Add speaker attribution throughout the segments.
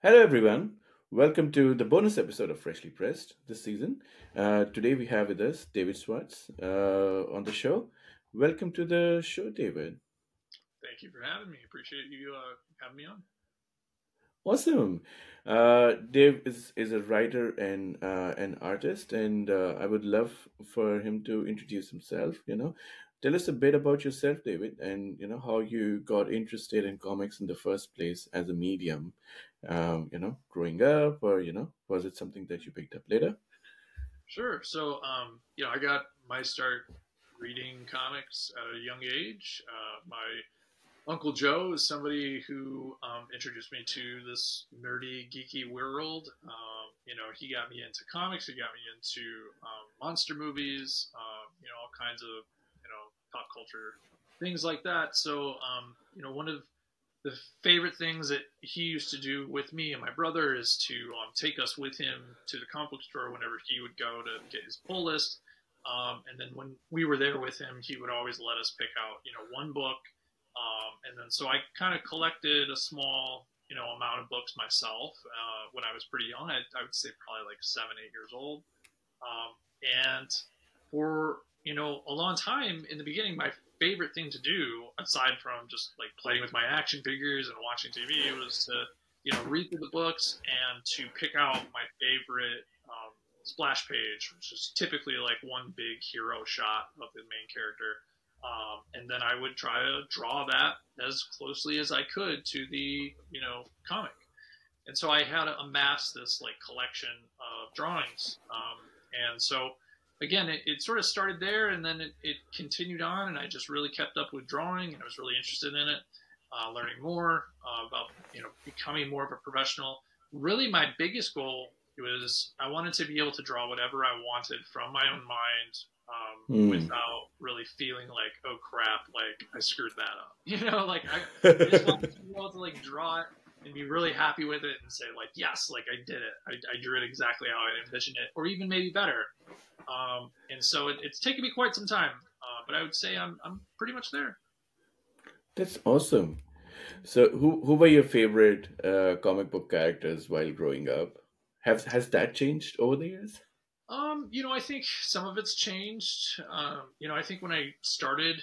Speaker 1: Hello, everyone. Welcome to the bonus episode of Freshly Pressed this season. Today we have with us David Swartz on the show. Welcome to the show, David.
Speaker 2: Thank you for having me. Appreciate you having me on.
Speaker 1: Awesome. Dave is a writer and an artist, and I would love for him to introduce himself. Tell us a bit about yourself, David, and how you got interested in comics in the first place as a medium. Growing up, or was it something that you picked up later?
Speaker 2: Sure. So, I got my start reading comics at a young age. My Uncle Joe is somebody who introduced me to this nerdy, geeky world. He got me into comics. He got me into monster movies. All kinds of pop culture things like that. So, one of the favorite things that he used to do with me and my brother is to take us with him to the comic book store whenever he would go to get his pull list. And then when we were there with him, he would always let us pick out, one book. And then so I kind of collected a small, amount of books myself when I was pretty young. I would say probably like 7, 8 years old. And for a long time in the beginning, my favorite thing to do, aside from just like playing with my action figures and watching TV, was to read through the books and to pick out my favorite splash page, which is typically like one big hero shot of the main character. And then I would try to draw that as closely as I could to the comic. And so I had to amass this like collection of drawings. And so again, it sort of started there, and then it continued on, and I just really kept up with drawing, and I was really interested in it, learning more about becoming more of a professional. Really, my biggest goal was I wanted to be able to draw whatever I wanted from my own mind,
Speaker 1: Hmm.
Speaker 2: without really feeling like, oh crap, like I screwed that up. Like I just wanted to be able to like draw it and be really happy with it and say like, yes, like I did it. I drew it exactly how I envisioned it, or even maybe better. And so it's taken me quite some time, but I would say I'm pretty much there.
Speaker 1: That's awesome. So, who were your favorite comic book characters while growing up? Has that changed over the years?
Speaker 2: I think some of it's changed. I think when I started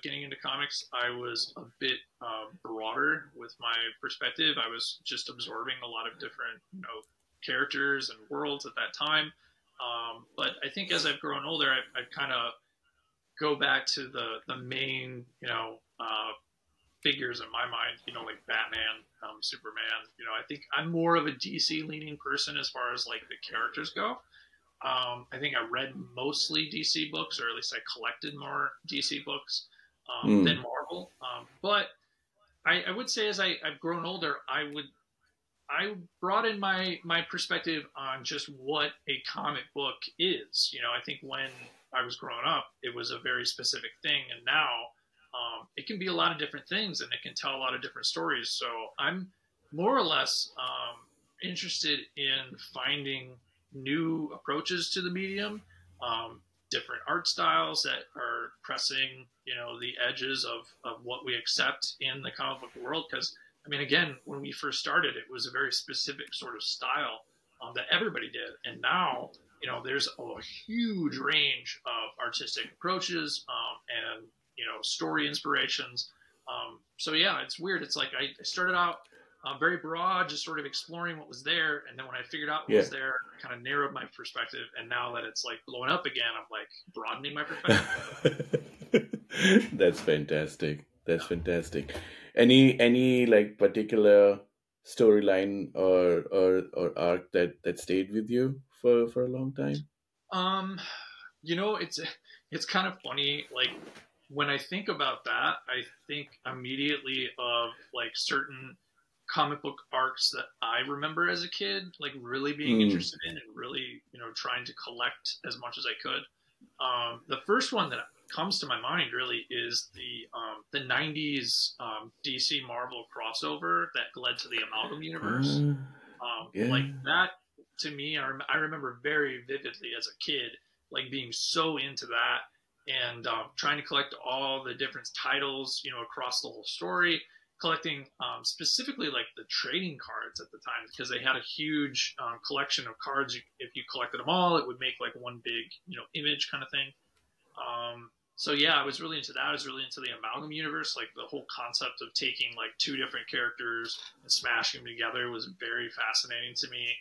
Speaker 2: getting into comics, I was a bit broader with my perspective. I was just absorbing a lot of different, characters and worlds at that time. But I think as I've grown older, I've kind of go back to the main, figures in my mind, like Batman, Superman. I think I'm more of a DC leaning person as far as like the characters go. I think I read mostly DC books, or at least I collected more DC books than
Speaker 1: Hmm.
Speaker 2: Marvel. But I would say as I've grown older, I brought in my perspective on just what a comic book is. I think when I was growing up, it was a very specific thing, and now it can be a lot of different things, and it can tell a lot of different stories. So I'm more or less interested in finding new approaches to the medium, different art styles that are pressing, the edges of what we accept in the comic book world. Because I mean, again, when we first started, it was a very specific sort of style that everybody did, and now there's a huge range of artistic approaches and story inspirations. So yeah, it's weird. It's like I started out very broad, just sort of exploring what was there, and then when I figured out what
Speaker 1: Yeah.
Speaker 2: was there, I kind of narrowed my perspective. And now that it's like blowing up again, I'm like broadening my perspective.
Speaker 1: That's fantastic. That's
Speaker 2: Yeah.
Speaker 1: fantastic. Any like particular storyline or arc that stayed with you for a long time?
Speaker 2: Um, it's kind of funny. Like when I think about that, I think immediately of like certain comic book arcs that I remember as a kid, like really being
Speaker 1: Mm.
Speaker 2: interested in and really, trying to collect as much as I could. The first one that comes to my mind really is the '90s DC Marvel crossover that led to the Amalgam Universe.
Speaker 1: Uh,
Speaker 2: Like
Speaker 1: yeah.
Speaker 2: that to me, I remember very vividly as a kid, like being so into that and trying to collect all the different titles, across the whole story, collecting specifically like the trading cards at the time because they had a huge collection of cards. If you collected them all, it would make like one big, image kind of thing. So yeah, I was really into that. I was really into the Amalgam universe, like the whole concept of taking like two different characters and smashing them together was very fascinating to me.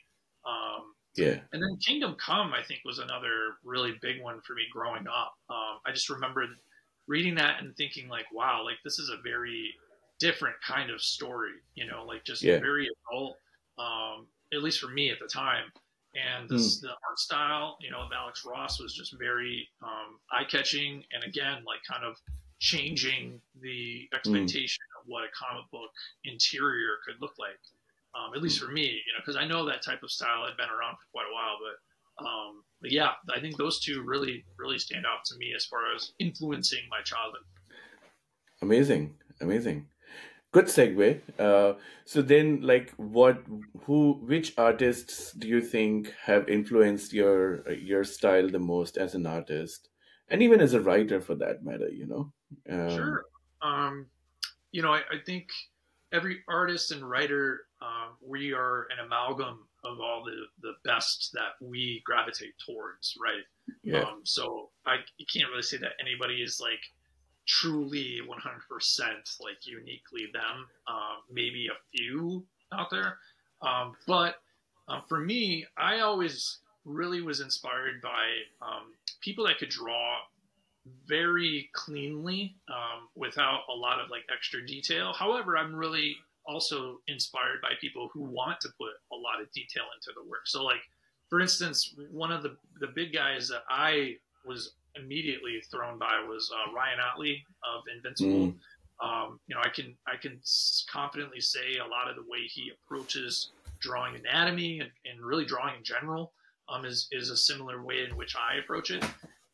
Speaker 2: Um,
Speaker 1: Yeah.
Speaker 2: and then Kingdom Come, I think, was another really big one for me growing up. I just remembered reading that and thinking like, wow, like this is a very different kind of story, like just
Speaker 1: Yeah.
Speaker 2: very adult, at least for me at the time. And
Speaker 1: Mm.
Speaker 2: the art style, of Alex Ross was just very eye catching, and again, like kind of changing the
Speaker 1: Mm.
Speaker 2: expectation of what a comic book interior could look like. At least for me, because I know that type of style had been around for quite a while, but yeah, I think those two really, really stand out to me as far as influencing my childhood.
Speaker 1: Amazing. Amazing. Good segue. So then, like, which artists do you think have influenced your style the most as an artist, and even as a writer for that matter?
Speaker 2: Sure. Um, I think every artist and writer, we are an amalgam of all the best that we gravitate towards, right?
Speaker 1: Yeah.
Speaker 2: So you can't really say that anybody is like truly 100% like uniquely them. Maybe a few out there, but for me, I always really was inspired by people that could draw very cleanly without a lot of like extra detail. However, I'm really also inspired by people who want to put a lot of detail into the work. So like for instance, one of the big guys that I was immediately thrown by was Ryan Otley of Invincible.
Speaker 1: Mm.
Speaker 2: I can confidently say a lot of the way he approaches drawing anatomy and really drawing in general is a similar way in which I approach it.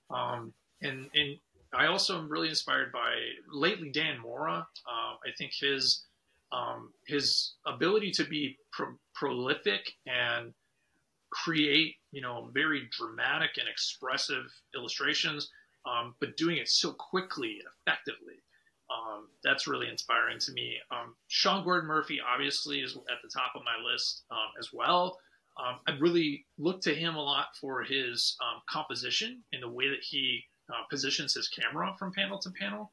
Speaker 2: And I also am really inspired by lately Dan Mora. I think his ability to be prolific and create very dramatic and expressive illustrations, but doing it so quickly and effectively. That's really inspiring to me. Sean Gordon Murphy obviously is at the top of my list as well. I really look to him a lot for his composition and the way that he positions his camera from panel to panel.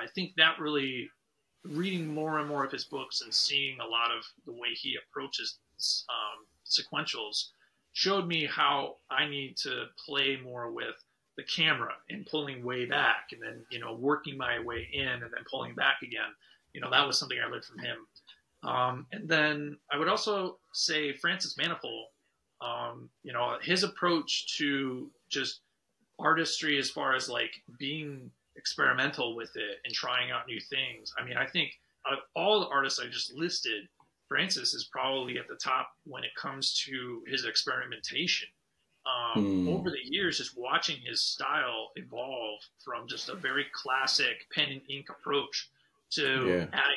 Speaker 2: I think that really, reading more and more of his books and seeing a lot of the way he approaches sequentials showed me how I need to play more with the camera and pulling way back and then, working my way in and then pulling back again. That was something I learned from him. And then I would also say Francis Manapul, his approach to just artistry as far as like being experimental with it and trying out new things. I mean, I think out of all the artists I just listed, Francis is probably at the top when it comes to his experimentation.
Speaker 1: Mm.
Speaker 2: Over the years, just watching his style evolve from just a very classic pen and ink approach to
Speaker 1: Yeah.
Speaker 2: adding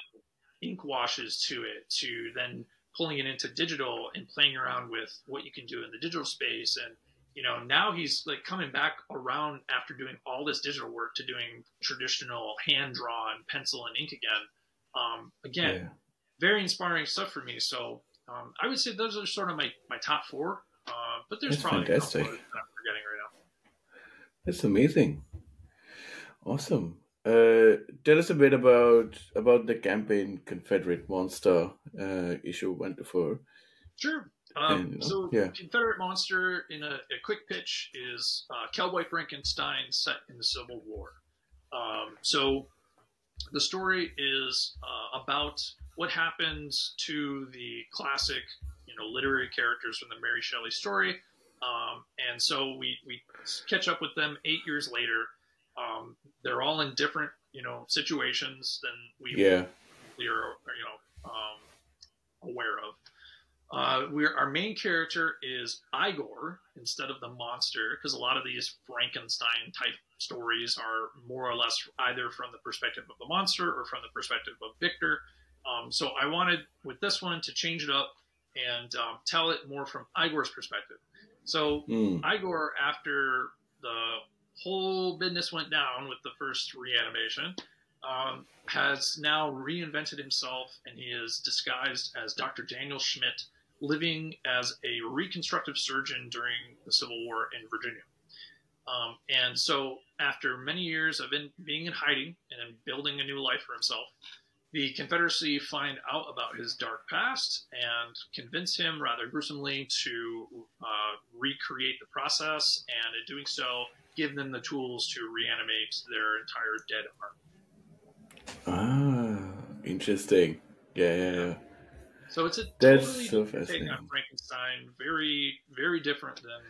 Speaker 2: ink washes to it, to then pulling it into digital and playing around with what you can do in the digital space. And, now he's like coming back around after doing all this digital work to doing traditional hand drawn pencil and ink again. Again,
Speaker 1: Yeah.
Speaker 2: very inspiring stuff for me. So I would say those are sort of my top four. But there's
Speaker 1: That's
Speaker 2: probably a couple
Speaker 1: fantastic.
Speaker 2: others that I'm forgetting right now.
Speaker 1: That's amazing. Awesome. Tell us a bit about the campaign Confederate Monster, issue 1 to 4,
Speaker 2: Sure.
Speaker 1: and
Speaker 2: So
Speaker 1: yeah.
Speaker 2: Confederate Monster, in a quick pitch, is Cowboy Frankenstein set in the Civil War. So the story is about what happens to the classic, literary characters from the Mary Shelley story. And so we catch up with them 8 years later. They're all in different, situations than
Speaker 1: Yeah.
Speaker 2: we are, aware of. Our main character is Igor instead of the monster, because a lot of these Frankenstein type stories are more or less either from the perspective of the monster or from the perspective of Victor. So I wanted with this one to change it up and tell it more from Igor's perspective. So
Speaker 1: Mm.
Speaker 2: Igor, after the whole business went down with the first reanimation, has now reinvented himself, and he is disguised as Dr. Daniel Schmidt, living as a reconstructive surgeon during the Civil War in Virginia. And so, after many years of being in hiding and building a new life for himself, the Confederacy find out about his dark past and convince him rather gruesomely to recreate the process, and in doing so, give them the tools to reanimate their entire dead army.
Speaker 1: Ah, interesting. Yeah, yeah,
Speaker 2: Yeah.
Speaker 1: yeah.
Speaker 2: So it's a
Speaker 1: That's
Speaker 2: totally
Speaker 1: so
Speaker 2: different take on
Speaker 1: fascinating.
Speaker 2: Frankenstein. Very, very different than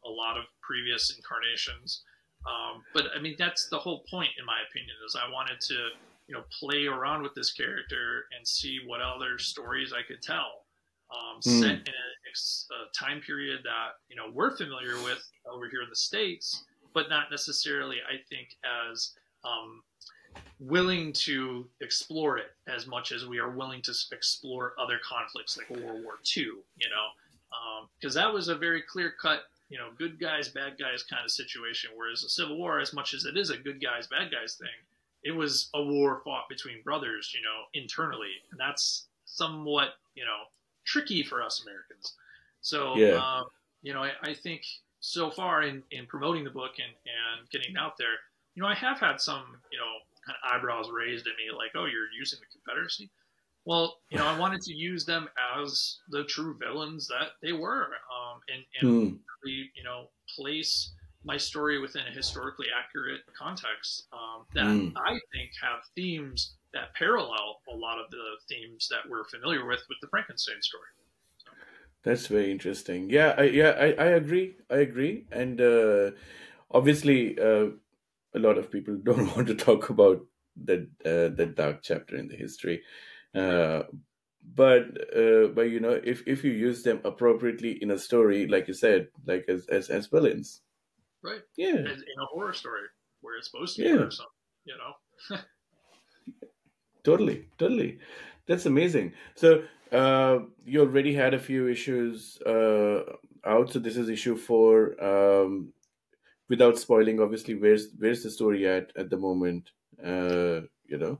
Speaker 2: a lot of previous incarnations. But I mean, that's the whole point, in my opinion, is I wanted to, play around with this character and see what other stories I could tell, set
Speaker 1: Mm.
Speaker 2: in a time period that we're familiar with over here in the States, but not necessarily, I think, as willing to explore it as much as we are willing to explore other conflicts like World War II, because that was a very clear cut, good guys, bad guys kind of situation. Whereas the Civil War, as much as it is a good guys, bad guys thing, it was a war fought between brothers, internally. And that's somewhat, tricky for us Americans. So,
Speaker 1: Yeah.
Speaker 2: I think so far in promoting the book and getting it out there, I have had some, kind of eyebrows raised at me, like, "Oh, you're using the Confederacy." Well, I wanted to use them as the true villains that they were, and
Speaker 1: Mm.
Speaker 2: really, place my story within a historically accurate context that
Speaker 1: Mm.
Speaker 2: I think have themes that parallel a lot of the themes that we're familiar with the Frankenstein story. So,
Speaker 1: That's very interesting. I agree. I agree. And obviously, a lot of people don't want to talk about that dark chapter in the history.
Speaker 2: right,
Speaker 1: Uh, but if you use them appropriately in a story, like you said, like as villains,
Speaker 2: right,
Speaker 1: yeah,
Speaker 2: as in a horror story where it's supposed to be
Speaker 1: yeah,
Speaker 2: gruesome, you know.
Speaker 1: totally, totally. That's amazing. So you already had a few issues out. So this is issue 4. Without spoiling, obviously, where's the story at the moment? You know,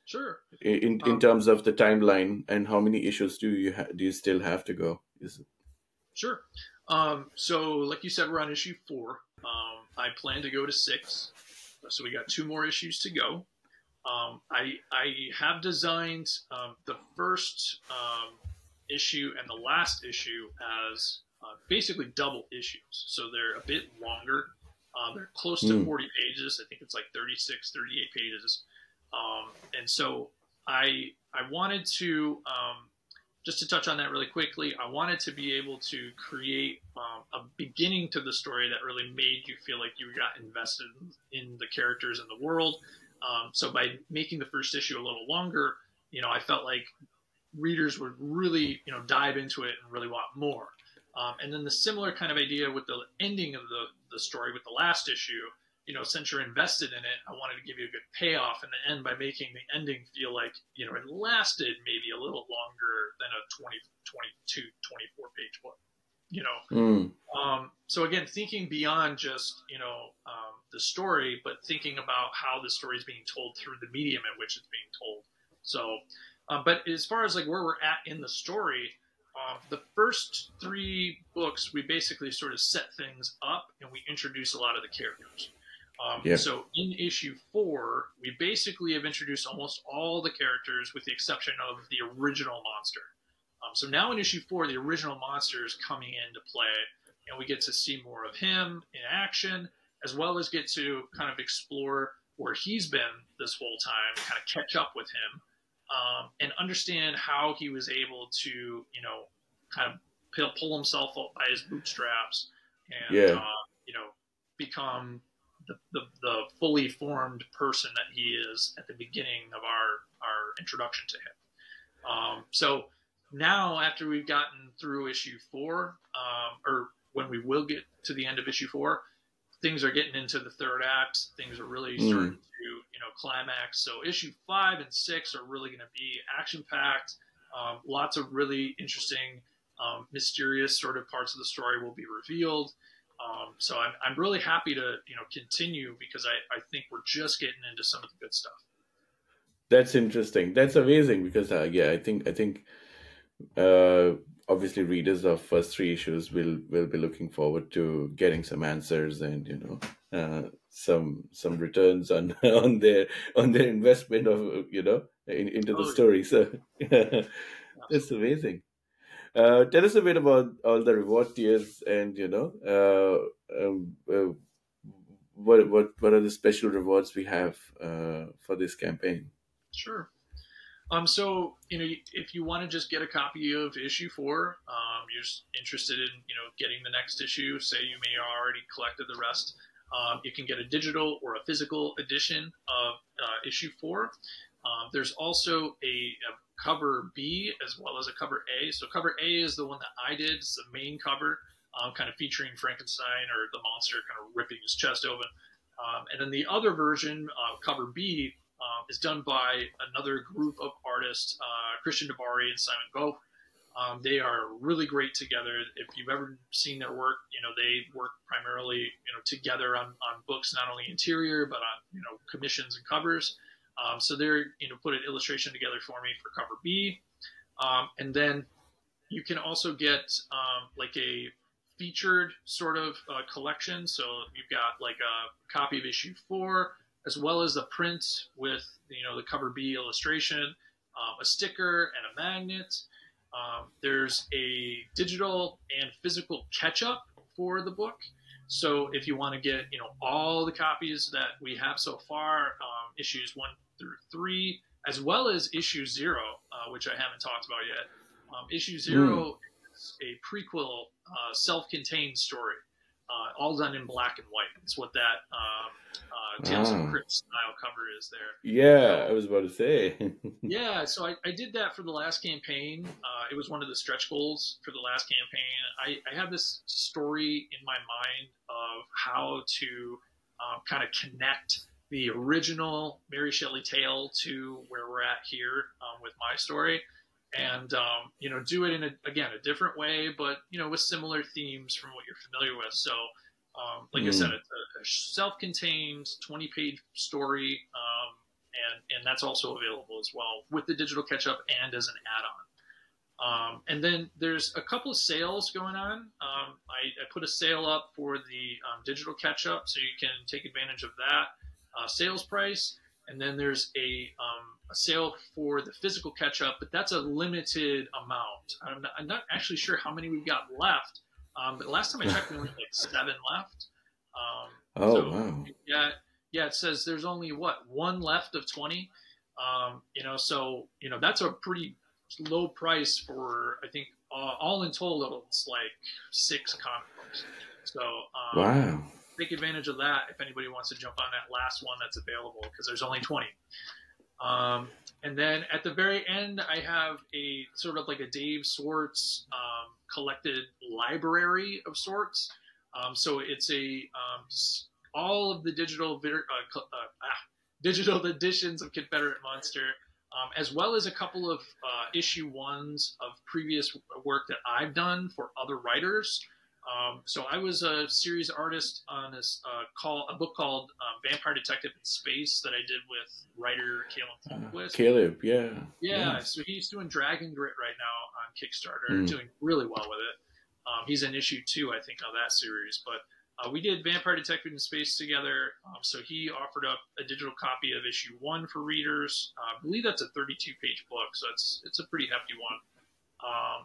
Speaker 2: Sure.
Speaker 1: in
Speaker 2: Um,
Speaker 1: terms of the timeline, and how many issues do you still have to go? Is it?
Speaker 2: Sure. So, like you said, we're on issue 4. I plan to go to 6, so we got 2 more issues to go. I have designed the first issue and the last issue as basically double issues, so they're a bit longer. They're close to
Speaker 1: Mm.
Speaker 2: 40 pages. I think it's like 36, 38 pages. And so I wanted to just to touch on that really quickly, I wanted to be able to create a beginning to the story that really made you feel like you got invested in the characters and the world. So by making the first issue a little longer, I felt like readers would really, dive into it and really want more. And then the similar kind of idea with the ending of the story with the last issue, since you're invested in it, I wanted to give you a good payoff in the end by making the ending feel like, it lasted maybe a little longer than a 20, 22, 24 page book, you know.
Speaker 1: Mm.
Speaker 2: So again, thinking beyond just, the story, but thinking about how the story is being told through the medium in which it's being told. So, but as far as like where we're at in the story, the first 3 books, we basically sort of set things up and we introduce a lot of the characters.
Speaker 1: Yep.
Speaker 2: So in issue 4, we basically have introduced almost all the characters with the exception of the original monster. So now in issue 4, the original monster is coming into play, and we get to see more of him in action, as well as get to kind of explore where he's been this whole time, kind of catch up with him, and understand how he was able to, kind of pull himself up by his bootstraps and,
Speaker 1: Yeah.
Speaker 2: become the fully formed person that he is at the beginning of our introduction to him. So now, after we've gotten through issue 4, or when we will get to the end of issue 4, things are getting into the third act. Things are really starting to climax. So issue 5 and 6 are really going to be action packed. Lots of really interesting, mysterious sort of parts of the story will be revealed. So I'm really happy to continue, because I think we're just getting into some of the good stuff.
Speaker 1: That's interesting. That's amazing because yeah, I think uh, obviously readers of first 3 issues will be looking forward to getting some answers and some returns on on their investment of into the
Speaker 2: Oh yeah.
Speaker 1: story. So that's
Speaker 2: Absolutely.
Speaker 1: amazing. Tell us a bit about all the reward tiers and what are the special rewards we have for this campaign.
Speaker 2: Sure. So if you want to just get a copy of issue 4, you're just interested in getting the next issue. Say you may have already collected the rest. You can get a digital or a physical edition of issue 4. There's also a cover B as well as a cover A. So cover A is the one that I did. It's the main cover, kind of featuring Frankenstein or the monster kind of ripping his chest open. And then the other version, cover B, is done by another group of artists, Christian Dabari and Simon Goff. They are really great together. If you've ever seen their work, they work primarily, together on books, not only interior, but on, commissions and covers. So they're, put an illustration together for me for cover B. And then you can also get like a featured sort of collection. So you've got like a copy of issue 4, as well as the print with the cover B illustration, a sticker, and a magnet. There's a digital and physical catch-up for the book. So if you want to get all the copies that we have so far, issues 1 through 3, as well as issue 0, which I haven't talked about yet. Issue 0 is a prequel, self-contained story, all done in black and white. It's what that Tales of
Speaker 1: Ah,
Speaker 2: Crypt style cover is there.
Speaker 1: yeah, I
Speaker 2: So
Speaker 1: was about to say.
Speaker 2: yeah, so I did that for the last campaign. It was one of the stretch goals for the last campaign. I have this story in my mind of how to kind of connect the original Mary Shelley tale to where we're at here with my story, and do it in a different way, but with similar themes from what you're familiar with. So like I said,
Speaker 1: Mm.
Speaker 2: it's a self-contained 20-page story, and that's also available as well with the digital catch-up and as an add-on. And then there's a couple of sales going on. I put a sale up for the digital catch-up, so you can take advantage of that sales price. And then there's a sale for the physical catch-up, but that's a limited amount. I'm not actually sure how many we've got left. But last time I checked, we only had like 7 left.
Speaker 1: Oh
Speaker 2: So
Speaker 1: wow.
Speaker 2: yeah, it says there's only one left of 20. So that's a pretty low price for, I think, all in total it's like 6 comic books. So
Speaker 1: Wow.
Speaker 2: take advantage of that if anybody wants to jump on that last one that's available, because there's only 20. And then at the very end, I have a sort of like a Dave Swartz collected library of sorts. So it's all of the digital editions of Confederate Monster, as well as a couple of issue 1s of previous work that I've done for other writers. So I was a series artist on a book called Vampire Detective in Space that I did with writer Kalen Thornquist.
Speaker 1: Caleb, yeah,
Speaker 2: Yeah,
Speaker 1: nice.
Speaker 2: so he's doing Dragon Grit right now on Kickstarter,
Speaker 1: Mm.
Speaker 2: doing really well with it. He's in issue 2, I think, of that series. But we did Vampire Detective in Space together. So he offered up a digital copy of issue 1 for readers. I believe that's a 32-page book, so it's a pretty hefty one.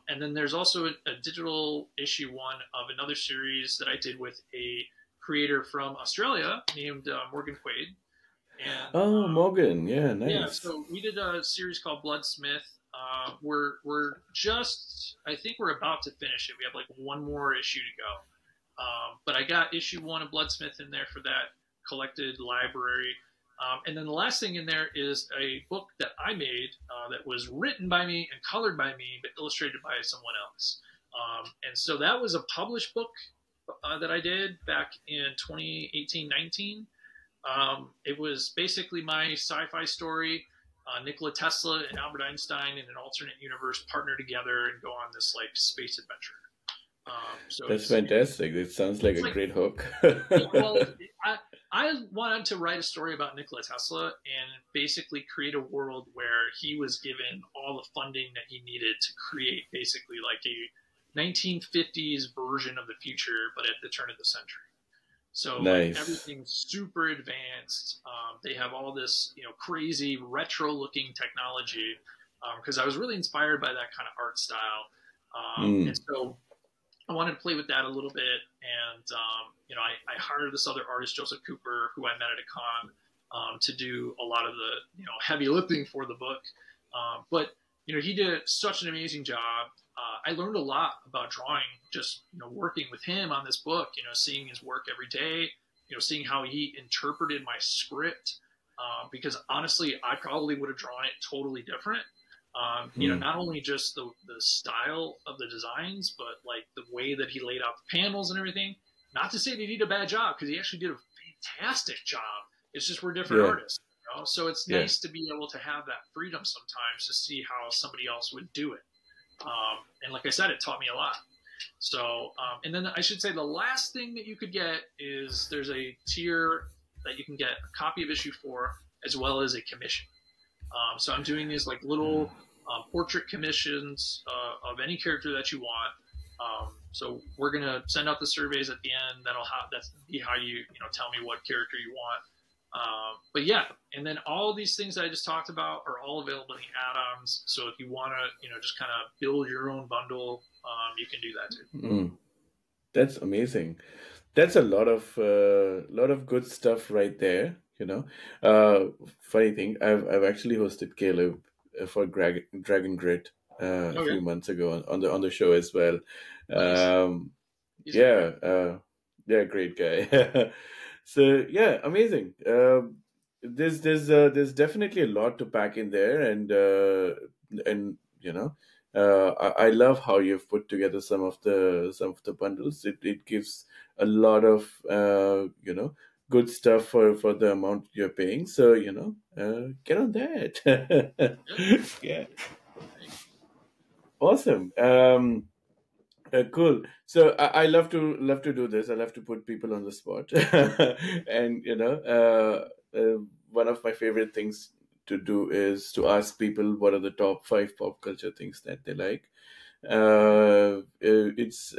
Speaker 2: And then there's also a digital issue 1 of another series that I did with a creator from Australia named Morgan Quaid. And
Speaker 1: Oh, Morgan, yeah,
Speaker 2: yeah,
Speaker 1: nice.
Speaker 2: so we did a series called Bloodsmith. We're just, I think we're about to finish it. We have like one more issue to go. But I got issue 1 of Bloodsmith in there for that. collected library. And then the last thing in there is a book that I made that was written by me and colored by me, but illustrated by someone else. And so that was a published book that I did back in 2018-19. It was basically my sci-fi story. Nikola Tesla and Albert Einstein in an alternate universe partner together and go on this like space adventure. So
Speaker 1: That's fantastic. It sounds like
Speaker 2: it's
Speaker 1: a
Speaker 2: like
Speaker 1: great hook.
Speaker 2: yeah, well, I wanted to wite a story about Nikola Tesla and basically create a world where he was given all the funding that he needed to create basically like a 1950s version of the future, but at the turn of the century. So like
Speaker 1: Nice.
Speaker 2: everything's super advanced. They have all this, crazy retro-looking technology because I was really inspired by that kind of art style, and
Speaker 1: Mm.
Speaker 2: so I wanted to play with that a little bit. And I hired this other artist, Joseph Cooper, who I met at a con, to do a lot of the heavy lifting for the book. But he did such an amazing job. I learned a lot about drawing just working with him on this book. Seeing his work every day. Seeing how he interpreted my script. Because honestly, I probably would have drawn it totally different.
Speaker 1: Mm.
Speaker 2: Not only just the style of the designs, but like the way that he laid out the panels and everything. Not to say that he did a bad job, because he actually did a fantastic job. It's just we're different
Speaker 1: Yeah.
Speaker 2: artists, So it's
Speaker 1: Yeah.
Speaker 2: nice to be able to have that freedom sometimes to see how somebody else would do it. And like I said, it taught me a lot. So, and then I should say the last thing that you could get is there's a tier that you can get a copy of issue 4 as well as a commission. So I'm doing these like little portrait commissions of any character that you want. So we're gonna send out the surveys at the end. That's be how you tell me what character you want. But yeah, and then all these things that I just talked about are all available in the add-ons. So if you want to just kind of build your own bundle, you can do that too.
Speaker 1: Mm. That's amazing. That's a lot of good stuff right there. Funny thing, I've actually hosted Caleb for Dragon Grit a
Speaker 2: Okay,
Speaker 1: few months ago on the show as well.
Speaker 2: nice.
Speaker 1: Um,
Speaker 2: He's a great.
Speaker 1: yeah, yeah, great guy. So yeah, amazing. There's definitely a lot to pack in there, and I love how you've put together some of the bundles. It gives a lot of good stuff for the amount you're paying. So get on that.
Speaker 2: Yep.
Speaker 1: Yeah,
Speaker 2: Thanks.
Speaker 1: awesome. Cool. So I love to do this. I love to put people on the spot, and one of my favorite things to do is to ask people what are the top 5 pop culture things that they like. It's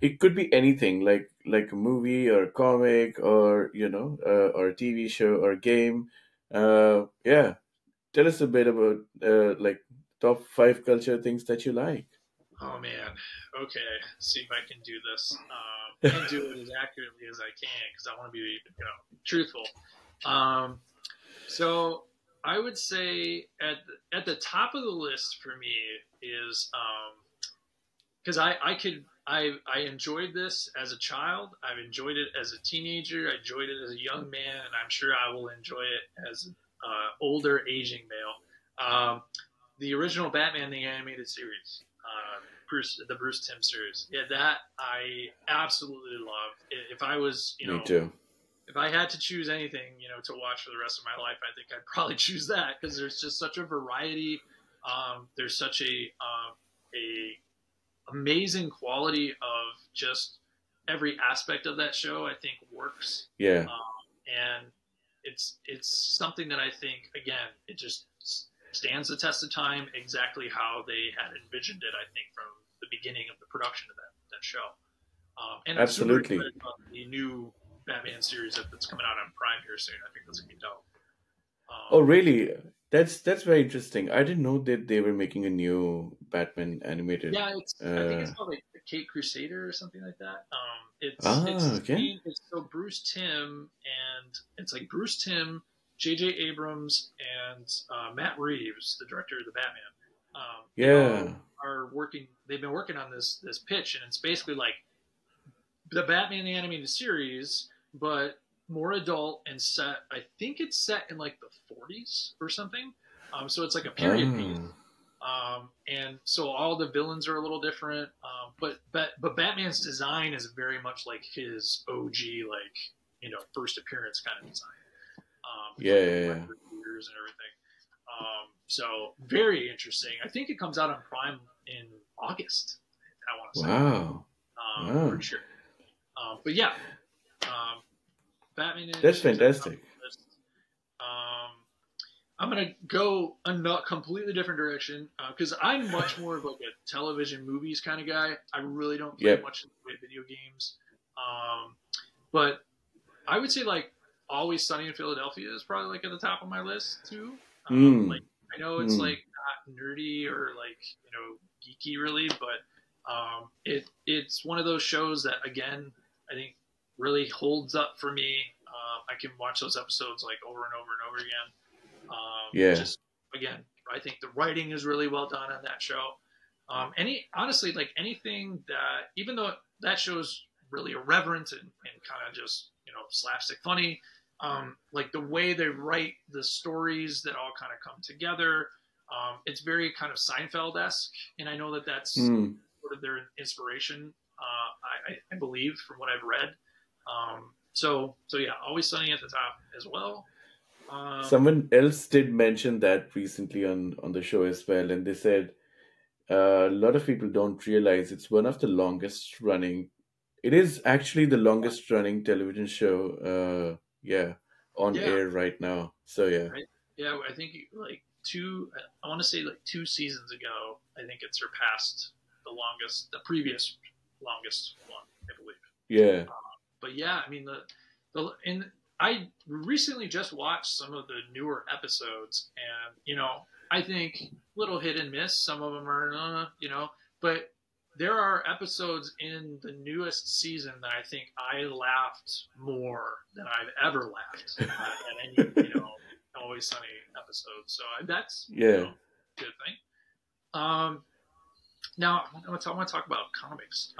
Speaker 1: it could be anything like a movie or a comic or or a TV show or a game. Yeah, tell us a bit about like top 5 culture things that you like.
Speaker 2: Oh man. Okay. See if I can do this and do it as accurately as I can because I want to be truthful. Um, so I would say at the top of the list for me is because I enjoyed this as a child. I've enjoyed it as a teenager. I enjoyed it as a young man, and I'm sure I will enjoy it as an older aging male. The original Batman the animated series, the Bruce Timm series. Yeah, that I absolutely loved. If I was,
Speaker 1: Me too.
Speaker 2: if I had to choose anything, to watch for the rest of my life, I think I'd probably choose that because there's just such a variety. There's such a amazing quality of just every aspect of that show. I think works,
Speaker 1: Yeah,
Speaker 2: and it's something that I think again it just stands the test of time exactly how they had envisioned it. I think from the beginning of the production of that show. And I'm super
Speaker 1: absolutely.
Speaker 2: excited about the new Batman series that's coming out on Prime here soon. I think that's gonna be dope.
Speaker 1: Oh,
Speaker 2: Um,
Speaker 1: really? That's very interesting. I didn't know that they were making a new Batman animated.
Speaker 2: yeah, I think it's
Speaker 1: Uh,
Speaker 2: called like the Cape Crusader or something like that.
Speaker 1: okay.
Speaker 2: It's so Bruce Timm and it's like Bruce Timm, J.J. Abrams, and Matt Reeves, the director of the Batman. They all
Speaker 1: Yeah.
Speaker 2: are working. They've been working on this pitch, and it's basically like the Batman the animated series, but more adult and set. I think it's set in like the 40s or something. So it's like a period piece.
Speaker 1: Ah,
Speaker 2: And so all the villains are a little different. But Batman's design is very much like his OG, like, first appearance kind of design. With
Speaker 1: yeah,
Speaker 2: like the
Speaker 1: yeah, yeah.
Speaker 2: leopard ears and everything. So very interesting. I think it comes out on Prime in August. I want to say.
Speaker 1: Wow,
Speaker 2: Pretty
Speaker 1: wow,
Speaker 2: sure. But yeah, um, Batman
Speaker 1: that's
Speaker 2: is at the top of
Speaker 1: fantastic.
Speaker 2: the list. Um, I'm gonna go a not completely different direction because I'm much more of like a television movies kind of guy. I really don't play
Speaker 1: Yep.
Speaker 2: much in the way of video games. Um, but I would say like Always Sunny in Philadelphia is probably like at the top of my list too. Like
Speaker 1: Mm,
Speaker 2: I know it's
Speaker 1: mm.
Speaker 2: like not nerdy or like geeky really, but it's one of those shows that again I think really holds up for me. I can watch those episodes like over and over and over again.
Speaker 1: Yeah.
Speaker 2: Just again, I think the writing is really well done on that show. Any honestly, like anything that, even though that show is really irreverent and kind of just slapstick funny, like the way they write the stories that all kind of come together, it's very kind of Seinfeld esque, and I know that that's
Speaker 1: Mm.
Speaker 2: sort of their inspiration. I believe from what I've read. So yeah, Always Sunny at the top as well. Um,
Speaker 1: Someone else did mention that recently on the show as well, and they said a lot of people don't realize it's one of the longest running. It is actually the longest running television show. Yeah, on
Speaker 2: yeah,
Speaker 1: air right now. So yeah.
Speaker 2: yeah, I think like I want to say like 2 seasons ago, I think it surpassed the previous longest one, I believe.
Speaker 1: Yeah.
Speaker 2: But yeah, I mean and I recently just watched some of the newer episodes, and I think little hit and miss. Some of them are, but there are episodes in the newest season that I think I laughed more than I've ever laughed at any, Always Sunny episode. So that's
Speaker 1: Yeah.
Speaker 2: a good thing. Um, Now I want to talk about comics.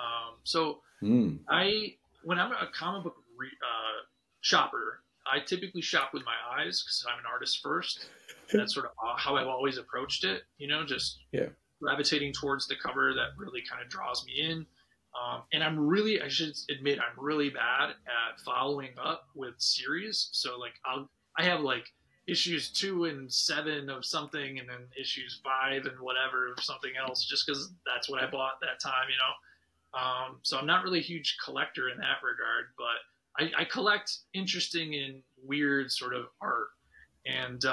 Speaker 2: So
Speaker 1: Mm.
Speaker 2: I when I'm a comic book shopper, I typically shop with my eyes because I'm an artist first, and that's sort of how I've always approached it. Just
Speaker 1: Yeah.
Speaker 2: gravitating towards the cover that really kind of draws me in. And I should admit, I'm really bad at following up with series. So like I have like issues 2 and 7 of something, and then issues 5 and whatever of something else, just because that's what I bought that time. So I'm not really a huge collector in that regard, but I collect interesting and weird sort of art. And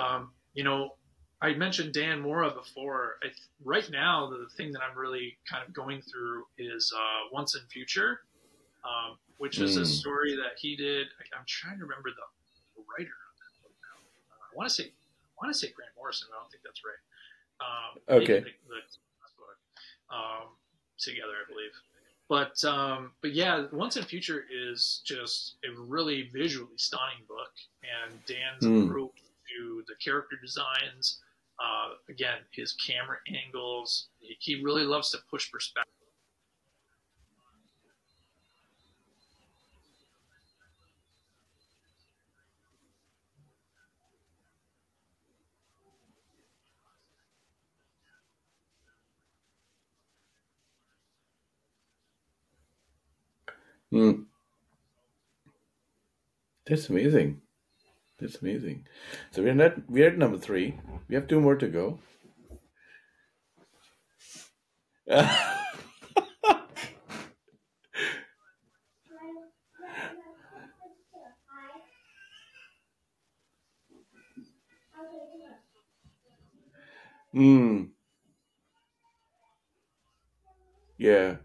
Speaker 2: I mentioned Dan Mora before. Right now, the thing that I'm really kind of going through is Once and Future, which is a
Speaker 1: Mm.
Speaker 2: story that he did. I'm trying to remember the writer on that book now. I want to say Grant Morrison. I don't think that's right. They did
Speaker 1: Okay.
Speaker 2: the book together, I believe. But yeah, Once and Future is just a really visually stunning book, and Dan's
Speaker 1: Mm.
Speaker 2: approach to the character designs, again, his camera angles, he really loves to push perspective.
Speaker 1: Mm. That's amazing. That's amazing. So we're at number three. We have two more to go. Mm. Yeah.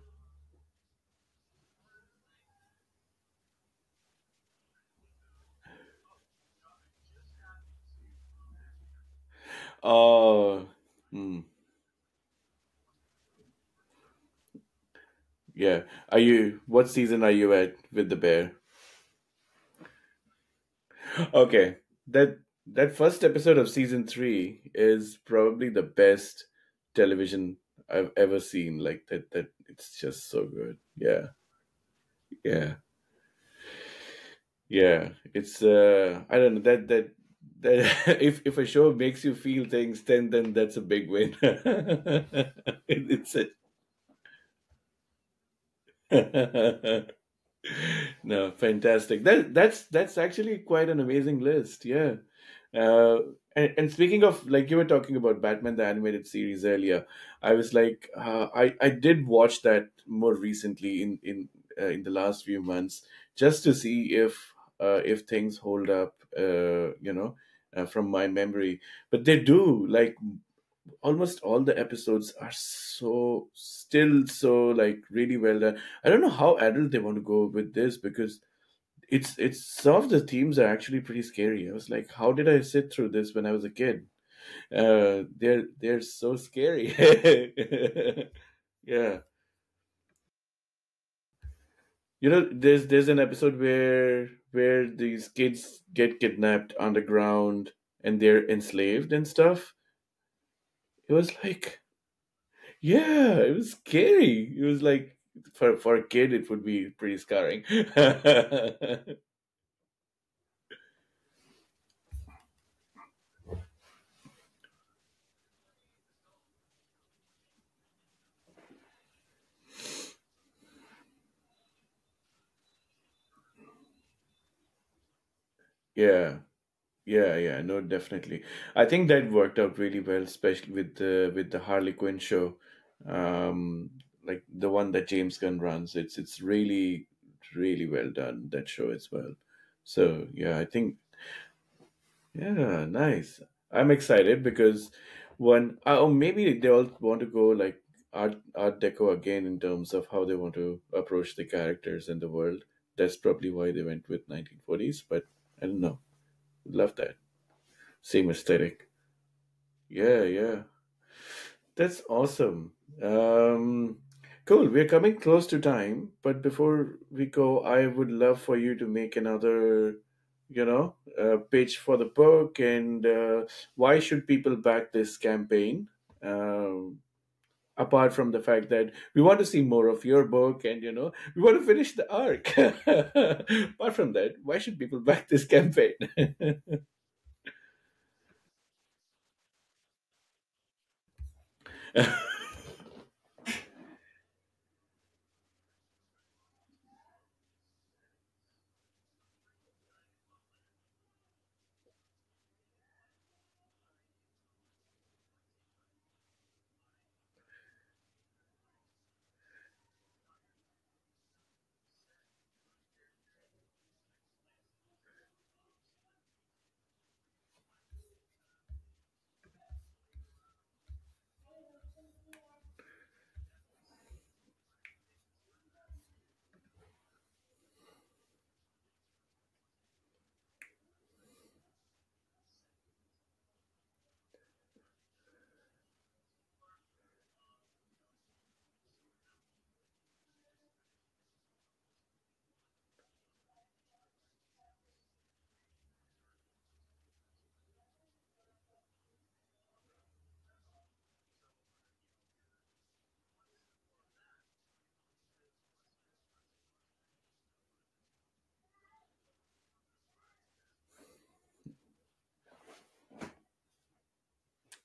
Speaker 1: Oh. Mm. Yeah. Are you? What season are you at with the bear? Okay. That first episode of season three is probably the best television I've ever seen. Like that. It's just so good. Yeah. Yeah. Yeah, it's I don't know that if a show makes you feel things, then that's a big win. It's a no, fantastic. That's actually quite an amazing list. Yeah. Uh, and speaking of, like, you were talking about Batman the animated series earlier, I was like, I did watch that more recently in the last few months, just to see if things hold up, from my memory. But they do. Like, almost all the episodes are so still so, like, really well done. I don't know how adult they want to go with this, because it's some of the themes are actually pretty scary. I was like, how did I sit through this when I was a kid? They're so scary. Yeah. There's an episode where these kids get kidnapped underground and they're enslaved and stuff. It was like, yeah, it was scary. It was like, for a kid it would be pretty scarring. Yeah. Yeah, yeah, no, definitely. I think that worked out really well, especially with the Harley Quinn show, um, like the one that James Gunn runs. It's really really well done, that show as well. So yeah, I think, yeah, nice. I'm excited because or maybe they all want to go like art deco again in terms of how they want to approach the characters and the world. That's probably why they went with 1940s, but I don't know. Love that. Same aesthetic. Yeah, yeah. That's awesome. Cool. We're coming close to time, but before we go, I would love for you to make another, pitch for the book, and why should people back this campaign? Um, Apart from the fact that we want to see more of your book, and we want to finish the arc. Apart from that, why should people back this campaign?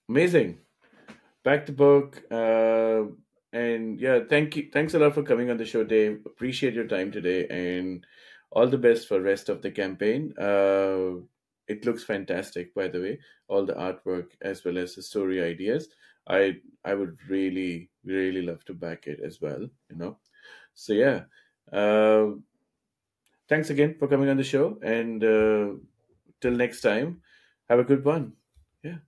Speaker 1: Amazing. Back the book. And yeah, thanks a lot for coming on the show, Dave. Appreciate your time today, and all the best for rest of the campaign. It looks fantastic, by the way. All the artwork as well as the story ideas. I would really really love to back it as well. So yeah, uh, thanks again for coming on the show, and till next time, have a good one. Yeah.